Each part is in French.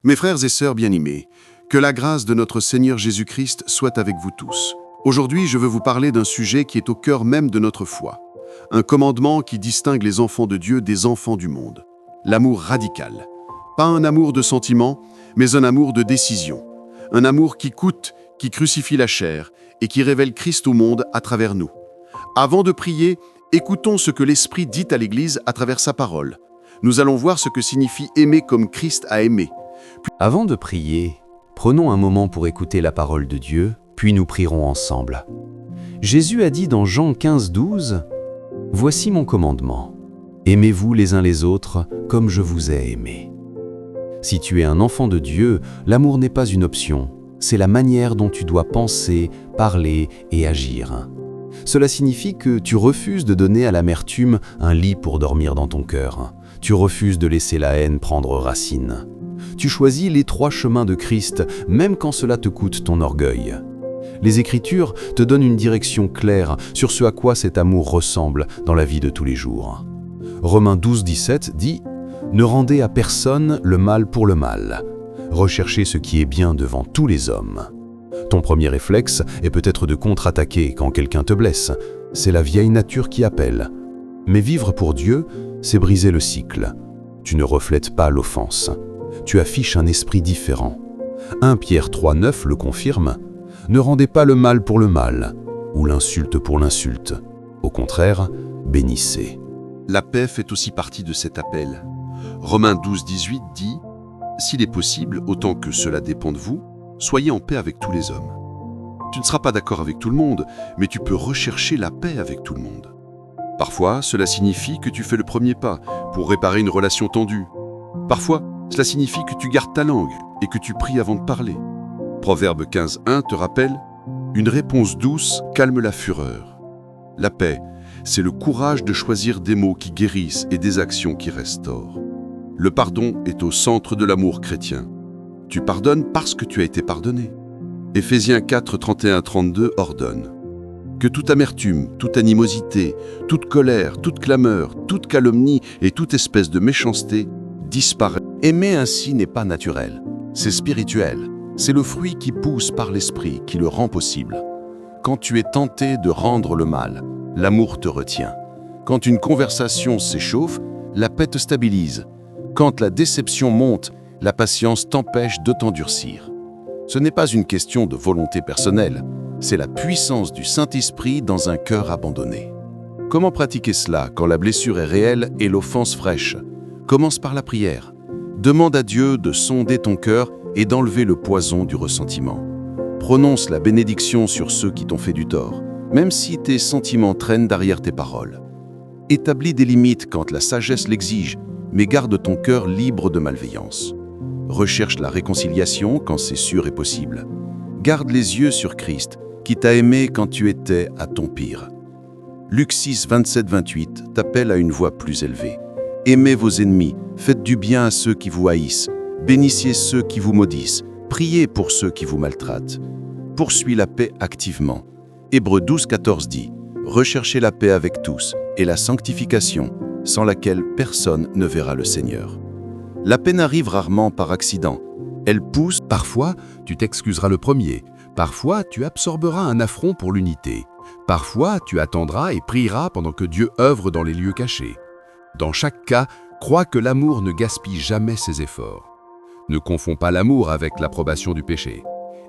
Mes frères et sœurs bien-aimés, que la grâce de notre Seigneur Jésus-Christ soit avec vous tous. Aujourd'hui, je veux vous parler d'un sujet qui est au cœur même de notre foi. Un commandement qui distingue les enfants de Dieu des enfants du monde. L'amour radical. Pas un amour de sentiment, mais un amour de décision. Un amour qui coûte, qui crucifie la chair et qui révèle Christ au monde à travers nous. Avant de prier, écoutons ce que l'Esprit dit à l'Église à travers sa parole. Nous allons voir ce que signifie aimer comme Christ a aimé. Avant de prier, prenons un moment pour écouter la parole de Dieu, puis nous prierons ensemble. Jésus a dit dans Jean 15, 12 « Voici mon commandement. Aimez-vous les uns les autres comme je vous ai aimé. » Si tu es un enfant de Dieu, l'amour n'est pas une option, c'est la manière dont tu dois penser, parler et agir. Cela signifie que tu refuses de donner à l'amertume un lit pour dormir dans ton cœur. Tu refuses de laisser la haine prendre racine. Tu choisis les 3 chemins de Christ, même quand cela te coûte ton orgueil. Les Écritures te donnent une direction claire sur ce à quoi cet amour ressemble dans la vie de tous les jours. Romains 12, 17 dit « Ne rendez à personne le mal pour le mal. Recherchez ce qui est bien devant tous les hommes. » Ton premier réflexe est peut-être de contre-attaquer quand quelqu'un te blesse. C'est la vieille nature qui appelle. Mais vivre pour Dieu, c'est briser le cycle. Tu ne reflètes pas l'offense. Tu affiches un esprit différent. 1 Pierre 3, 9 le confirme. Ne rendez pas le mal pour le mal, ou l'insulte pour l'insulte. Au contraire, bénissez. La paix fait aussi partie de cet appel. Romains 12, 18 dit « S'il est possible, autant que cela dépend de vous, soyez en paix avec tous les hommes. » Tu ne seras pas d'accord avec tout le monde, mais tu peux rechercher la paix avec tout le monde. Parfois, cela signifie que tu fais le premier pas pour réparer une relation tendue. Parfois, cela signifie que tu gardes ta langue et que tu pries avant de parler. Proverbe 15.1 te rappelle « Une réponse douce calme la fureur. » La paix, c'est le courage de choisir des mots qui guérissent et des actions qui restaurent. Le pardon est au centre de l'amour chrétien. Tu pardonnes parce que tu as été pardonné. Éphésiens 4, 31-32 ordonne « Que toute amertume, toute animosité, toute colère, toute clameur, toute calomnie et toute espèce de méchanceté disparaissent. » Aimer ainsi n'est pas naturel, c'est spirituel. C'est le fruit qui pousse par l'esprit qui le rend possible. Quand tu es tenté de rendre le mal, l'amour te retient. Quand une conversation s'échauffe, la paix te stabilise. Quand la déception monte, la patience t'empêche de t'endurcir. Ce n'est pas une question de volonté personnelle, c'est la puissance du Saint-Esprit dans un cœur abandonné. Comment pratiquer cela quand la blessure est réelle et l'offense fraîche? Commence par la prière. Demande à Dieu de sonder ton cœur et d'enlever le poison du ressentiment. Prononce la bénédiction sur ceux qui t'ont fait du tort, même si tes sentiments traînent derrière tes paroles. Établis des limites quand la sagesse l'exige, mais garde ton cœur libre de malveillance. Recherche la réconciliation quand c'est sûr et possible. Garde les yeux sur Christ, qui t'a aimé quand tu étais à ton pire. Luc 6, 27-28 t'appelle à une voix plus élevée. Aimez vos ennemis, faites du bien à ceux qui vous haïssent, bénissez ceux qui vous maudissent, priez pour ceux qui vous maltraitent. Poursuis la paix activement. Hébreux 12, 14 dit « Recherchez la paix avec tous et la sanctification, sans laquelle personne ne verra le Seigneur. » La paix n'arrive rarement par accident. Elle pousse. Parfois, tu t'excuseras le premier. Parfois, tu absorberas un affront pour l'unité. Parfois, tu attendras et prieras pendant que Dieu œuvre dans les lieux cachés. Dans chaque cas, crois que l'amour ne gaspille jamais ses efforts. Ne confonds pas l'amour avec l'approbation du péché.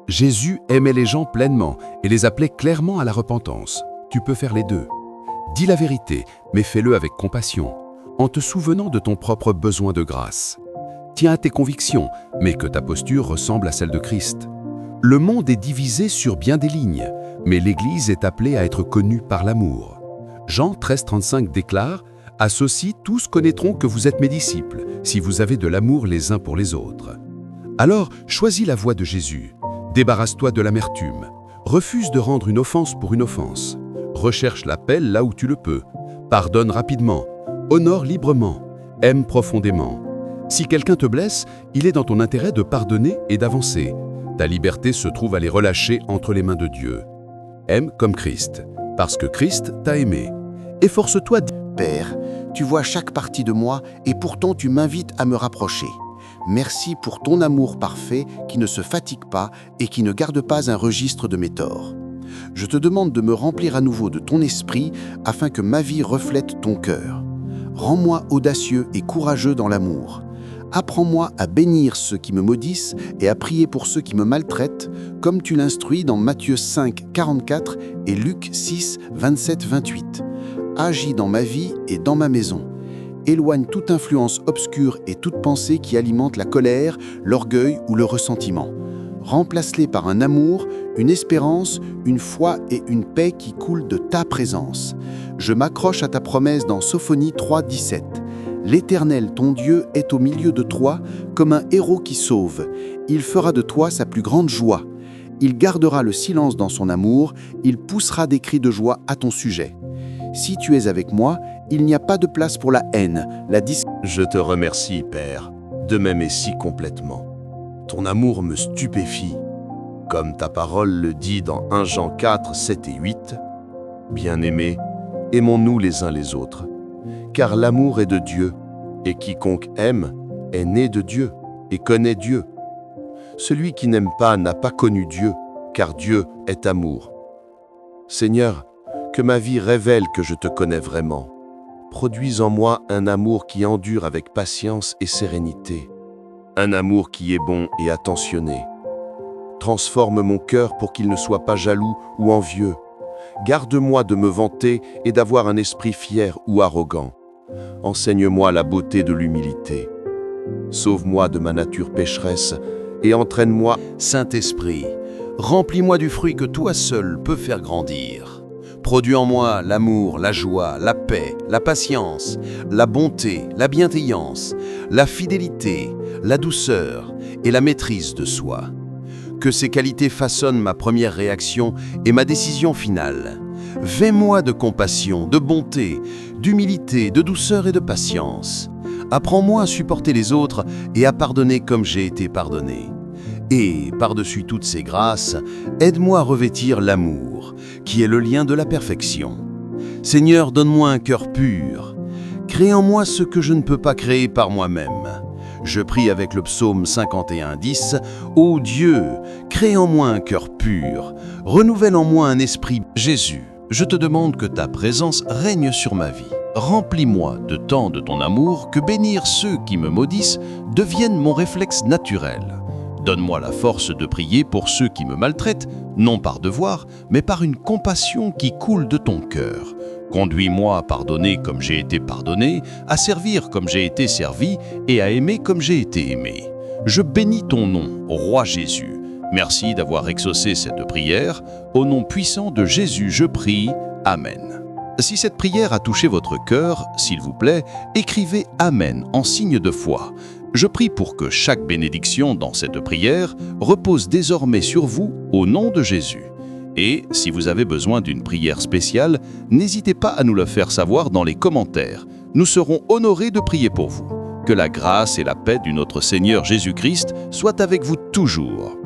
Jésus aimait les gens pleinement et les appelait clairement à la repentance. Tu peux faire les deux. Dis la vérité, mais fais-le avec compassion, en te souvenant de ton propre besoin de grâce. Tiens à tes convictions, mais que ta posture ressemble à celle de Christ. Le monde est divisé sur bien des lignes, mais l'Église est appelée à être connue par l'amour. Jean 13, 35 déclare « À ceux-ci, tous connaîtront que vous êtes mes disciples, si vous avez de l'amour les uns pour les autres. » Alors, choisis la voie de Jésus. Débarrasse-toi de l'amertume. Refuse de rendre une offense pour une offense. Recherche la paix là où tu le peux. Pardonne rapidement. Honore librement. Aime profondément. Si quelqu'un te blesse, il est dans ton intérêt de pardonner et d'avancer. Ta liberté se trouve à les relâcher entre les mains de Dieu. Aime comme Christ, parce que Christ t'a aimé. Efforce-toi. Père, tu vois chaque partie de moi et pourtant tu m'invites à me rapprocher. Merci pour ton amour parfait qui ne se fatigue pas et qui ne garde pas un registre de mes torts. Je te demande de me remplir à nouveau de ton esprit afin que ma vie reflète ton cœur. Rends-moi audacieux et courageux dans l'amour. Apprends-moi à bénir ceux qui me maudissent et à prier pour ceux qui me maltraitent, comme tu l'instruis dans Matthieu 5, 44 et Luc 6, 27, 28. Agis dans ma vie et dans ma maison. Éloigne toute influence obscure et toute pensée qui alimente la colère, l'orgueil ou le ressentiment. Remplace-les par un amour, une espérance, une foi et une paix qui coulent de ta présence. Je m'accroche à ta promesse dans Sophonie 3, 17. L'Éternel, ton Dieu, est au milieu de toi comme un héros qui sauve. Il fera de toi sa plus grande joie. Il gardera le silence dans son amour, il poussera des cris de joie à ton sujet. Si tu es avec moi, il n'y a pas de place pour la haine, la Je te remercie, Père, de m'aimer si complètement. Ton amour me stupéfie, comme ta parole le dit dans 1 Jean 4, 7 et 8. Bien-aimés, aimons-nous les uns les autres, car l'amour est de Dieu, et quiconque aime est né de Dieu et connaît Dieu. Celui qui n'aime pas n'a pas connu Dieu, car Dieu est amour. Seigneur, que ma vie révèle que je te connais vraiment. Produis en moi un amour qui endure avec patience et sérénité. Un amour qui est bon et attentionné. Transforme mon cœur pour qu'il ne soit pas jaloux ou envieux. Garde-moi de me vanter et d'avoir un esprit fier ou arrogant. Enseigne-moi la beauté de l'humilité. Sauve-moi de ma nature pécheresse et entraîne-moi. Saint-Esprit, remplis-moi du fruit que toi seul peux faire grandir. Produis en moi l'amour, la joie, la paix, la patience, la bonté, la bienveillance, la fidélité, la douceur et la maîtrise de soi. Que ces qualités façonnent ma première réaction et ma décision finale. Vêt-moi de compassion, de bonté, d'humilité, de douceur et de patience. Apprends-moi à supporter les autres et à pardonner comme j'ai été pardonné. Et, par-dessus toutes ces grâces, aide-moi à revêtir l'amour, qui est le lien de la perfection. Seigneur, donne-moi un cœur pur. Crée en moi ce que je ne peux pas créer par moi-même. Je prie avec le psaume 51, 10. « Ô Dieu, crée en moi un cœur pur, renouvelle en moi un esprit. » Jésus, je te demande que ta présence règne sur ma vie. Remplis-moi de tant de ton amour que bénir ceux qui me maudissent devienne mon réflexe naturel. Donne-moi la force de prier pour ceux qui me maltraitent, non par devoir, mais par une compassion qui coule de ton cœur. Conduis-moi à pardonner comme j'ai été pardonné, à servir comme j'ai été servi et à aimer comme j'ai été aimé. Je bénis ton nom, Roi Jésus. Merci d'avoir exaucé cette prière. Au nom puissant de Jésus, je prie. Amen. Si cette prière a touché votre cœur, s'il vous plaît, écrivez « Amen » en signe de foi. Je prie pour que chaque bénédiction dans cette prière repose désormais sur vous au nom de Jésus. Et si vous avez besoin d'une prière spéciale, n'hésitez pas à nous le faire savoir dans les commentaires. Nous serons honorés de prier pour vous. Que la grâce et la paix de notre Seigneur Jésus-Christ soient avec vous toujours.